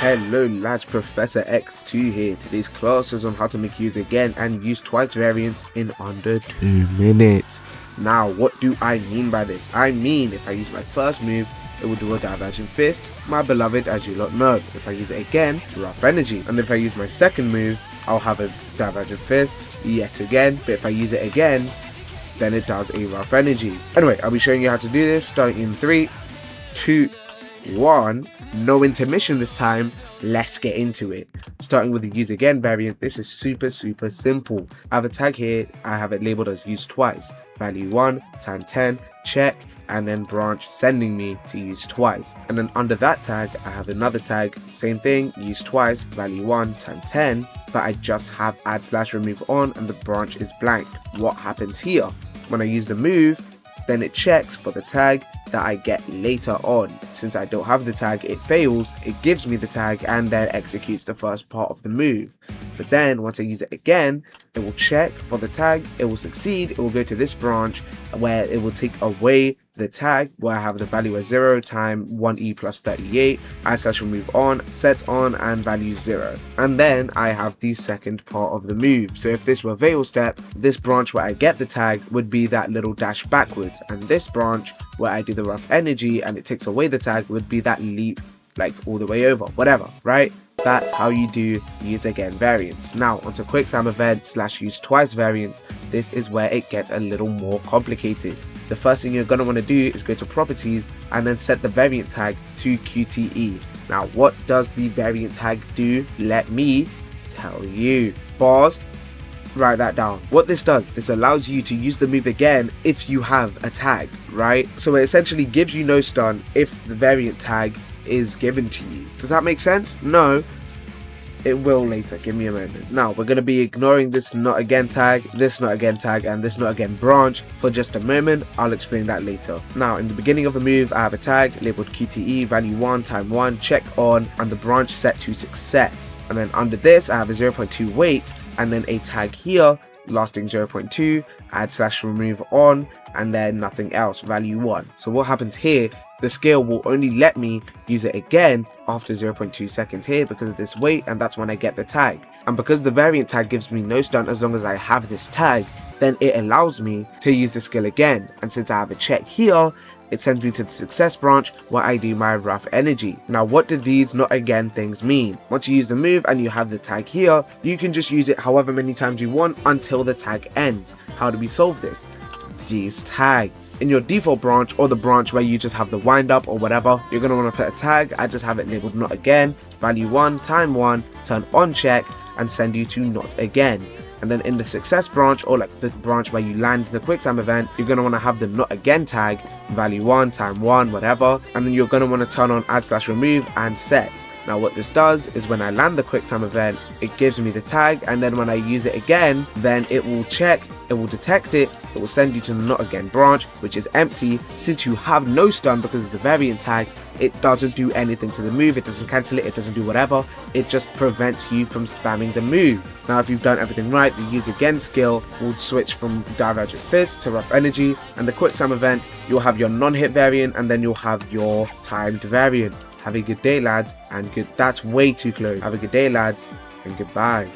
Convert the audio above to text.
Hello lads, Professor X2 here. Today's class is on how to make use again and use twice variants in under 2 minutes. Now what do I mean by this? I mean if I use my first move, it will do a divergent fist, my beloved, as you lot know. If I use it again, rough energy. And if I use my second move, I'll have a divergent fist yet again. But if I use it again, then it does a rough energy. Anyway, I'll be showing you how to do this starting in 3, 2, 1. No intermission this time. Let's get into it. Starting with the use again variant, this is super simple. I have a tag here, I have it labeled as use twice. Value 1 times 10, check, and then branch sending me to use twice. And then under that tag, I have another tag, same thing, use twice, value 1 times 10, but I just have add/remove on and the branch is blank. What happens here? When I use the move, then it checks for the tag that I get later on. Since I don't have the tag, it fails, it gives me the tag and then executes the first part of the move. But then once I use it again, it will check for the tag, it will succeed, it will go to this branch where it will take away the tag where I have the value as 0 times 1e plus 38, add/remove on, set on, and value 0. And then I have the second part of the move. So if this were veil step, this branch where I get the tag would be that little dash backwards, and this branch where I do the rough energy and it takes away the tag would be that leap like all the way over, whatever, right? That's how you do use again variants. Now onto quick time event / use twice variants. This is where it gets a little more complicated. The first thing you're going to want to do is go to properties and then set the variant tag to QTE. Now what does the variant tag do? Let me tell you. Bars, write that down. What this does, this allows you to use the move again if you have a tag, right? So it essentially gives you no stun if the variant tag is given to you. Does that make sense? No, it will later. Give me a moment. Now we're going to be ignoring this not again tag, this not again tag, and this not again branch for just a moment. I'll explain that later. Now in the beginning of the move, I have a tag labeled QTE, value 1 times 1, check on, and the branch set to success. And then under this, I have a 0.2 weight and then a tag here lasting 0.2, add/remove on, and then nothing else, value 1. So what happens here, the skill will only let me use it again after 0.2 seconds here because of this weight, and that's when I get the tag. And because the variant tag gives me no stun as long as I have this tag, then it allows me to use the skill again. And since I have a check here, it sends me to the success branch where I do my rough energy. Now what do these not again things mean? Once you use the move and you have the tag here, you can just use it however many times you want until the tag ends. How do we solve this? These tags. In your default branch or the branch where you just have the wind up or whatever, you're going to want to put a tag. I just have it labeled not again, value 1 times 1, turn on check, and send you to not again. And then in the success branch, or like the branch where you land the quick time event, you're going to want to have the not again tag, value 1 times 1, whatever, and then you're going to want to turn on add/remove and set. Now what this does is when I land the quick time event, it gives me the tag, and then when I use it again, then it will check, it will detect it, it will send you to the not again branch, which is empty. Since you have no stun because of the variant tag, it doesn't do anything to the move, it doesn't cancel it, it doesn't do whatever, it just prevents you from spamming the move. Now if you've done everything right, the use again skill will switch from divergent fist to rough energy, and the quick time event, you'll have your non-hit variant and then you'll have your timed variant. Have a good day lads, and that's way too close. Have a good day lads, and goodbye.